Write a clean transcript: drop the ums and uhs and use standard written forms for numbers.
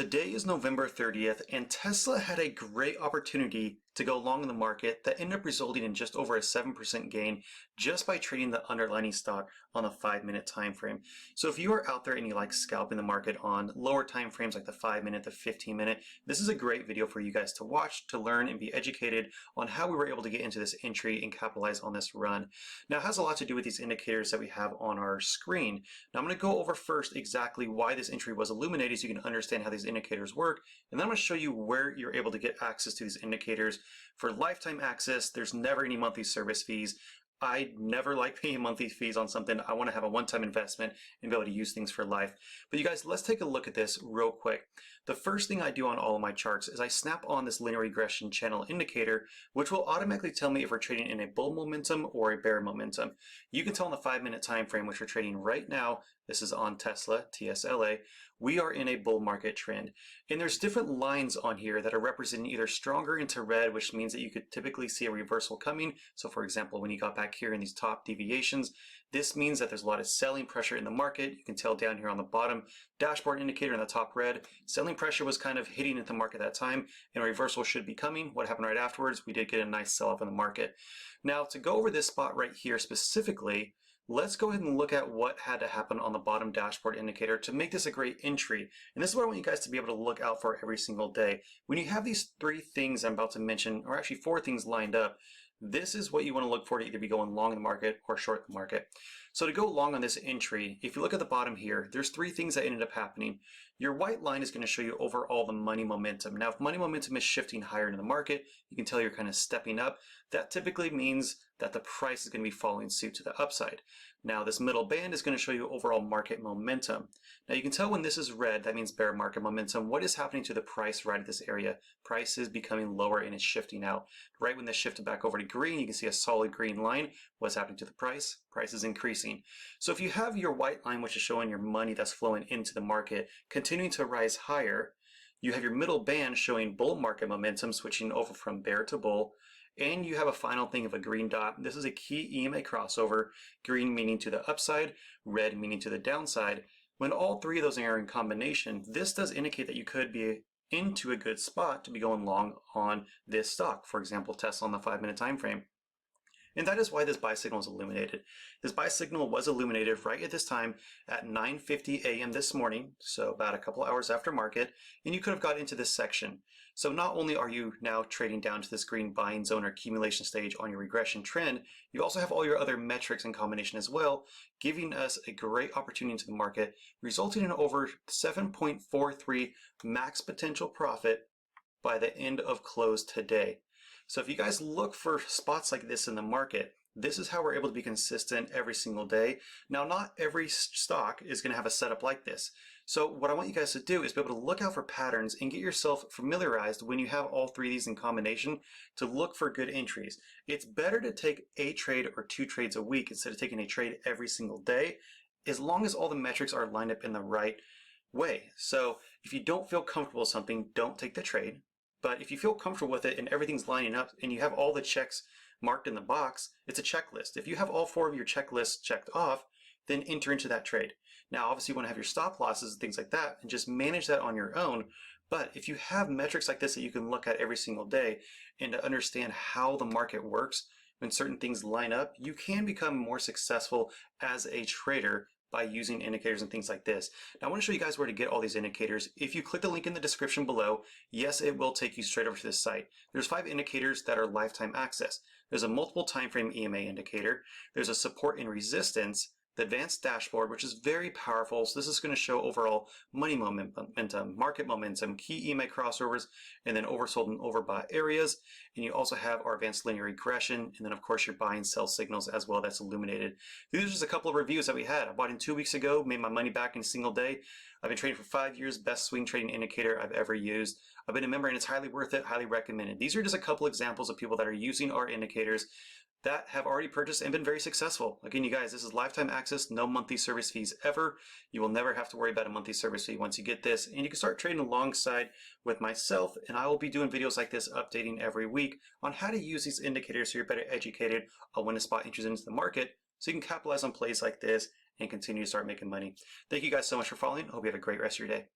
Today is November 30th, and Tesla had a great opportunity to go long in the market that ended up resulting in just over a 7% gain just by trading the underlying stock on the 5-minute time frame. So if you are out there and you like scalping the market on lower time frames like the 5-minute, the 15-minute, this is a great video for you guys to watch, to learn and be educated on how we were able to get into this entry and capitalize on this run. Now it has a lot to do with these indicators that we have on our screen. Now I'm going to go over first exactly why this entry was illuminated so you can understand how these indicators work, and then I'm going to show you where you're able to get access to these indicators. For lifetime access, there's never any monthly service fees. I never like paying monthly fees on something. I want to have a one-time investment and be able to use things for life. But you guys, let's take a look at this real quick. The first thing I do on all of my charts is I snap on this linear regression channel indicator, which will automatically tell me if we're trading in a bull momentum or a bear momentum. You can tell on the 5-minute time frame, which we're trading right now, this is on Tesla, TSLA, we are in a bull market trend. And there's different lines on here that are representing either stronger into red, which means that you could typically see a reversal coming. So for example, when you got back here in these top deviations, this means that there's a lot of selling pressure in the market. You can tell down here on the bottom dashboard indicator in the top red, selling pressure was kind of hitting at the market at that time, and a reversal should be coming. What happened right afterwards? We did get a nice sell-off in the market. Now to go over this spot right here specifically, let's go ahead and look at what had to happen on the bottom dashboard indicator to make this a great entry. And this is what I want you guys to be able to look out for every single day. When you have these 3 things I'm about to mention, or actually 4 things lined up, this is what you want to look for to either be going long in the market or short the market. So to go long on this entry, if you look at the bottom here, there's 3 things that ended up happening. Your white line is going to show you overall the money momentum. Now, if money momentum is shifting higher into the market, you can tell you're kind of stepping up. That typically means that the price is going to be following suit to the upside. Now, this middle band is going to show you overall market momentum. Now, you can tell when this is red, that means bear market momentum. What is happening to the price right at this area? Price is becoming lower and it's shifting out. Right when this shifted back over to green, you can see a solid green line. What's happening to the price? Price is increasing. So if you have your white line, which is showing your money that's flowing into the market, continuing to rise higher, you have your middle band showing bull market momentum switching over from bear to bull, and you have a final thing of a green dot. This is a key EMA crossover, green meaning to the upside, red meaning to the downside. When all 3 of those are in combination, this does indicate that you could be into a good spot to be going long on this stock. For example, Tesla on the 5-minute time frame. And that is why this buy signal is illuminated. This buy signal was illuminated right at this time at 9:50 a.m. this morning, so about a couple hours after market, and you could have got into this section. So not only are you now trading down to this green buying zone or accumulation stage on your regression trend, you also have all your other metrics in combination as well, giving us a great opportunity into the market, resulting in over 7.43 max potential profit by the end of close today. So if you guys look for spots like this in the market, this is how we're able to be consistent every single day. Now, not every stock is going to have a setup like this. So what I want you guys to do is be able to look out for patterns and get yourself familiarized when you have all 3 of these in combination to look for good entries. It's better to take a trade or 2 trades a week instead of taking a trade every single day, as long as all the metrics are lined up in the right way. So if you don't feel comfortable with something, don't take the trade. But if you feel comfortable with it and everything's lining up and you have all the checks marked in the box, it's a checklist. If you have all 4 of your checklists checked off, then enter into that trade. Now, obviously you want to have your stop losses and things like that and just manage that on your own. But if you have metrics like this that you can look at every single day and to understand how the market works, when certain things line up, you can become more successful as a trader by using indicators and things like this. Now I want to show you guys where to get all these indicators. If you click the link in the description below, yes, it will take you straight over to this site. There's 5 indicators that are lifetime access. There's a multiple time frame EMA indicator. There's a support and resistance, the advanced dashboard, which is very powerful. So this is going to show overall money momentum, market momentum, key EMA crossovers, and then oversold and overbought areas. And you also have our advanced linear regression, and then of course your buy and sell signals as well. That's illuminated. These are just a couple of reviews that we had. I bought in 2 weeks ago, made my money back in a single day. I've been trading for 5 years, best swing trading indicator I've ever used. I've been a member and it's highly worth it, highly recommended. These are just a couple examples of people that are using our indicators that have already purchased and been very successful. Again, you guys, this is lifetime access, no monthly service fees ever. You will never have to worry about a monthly service fee once you get this. And you can start trading alongside with myself, and I will be doing videos like this updating every week on how to use these indicators so you're better educated on when to spot entries into the market so you can capitalize on plays like this and continue to start making money. Thank you guys so much for following. I hope you have a great rest of your day.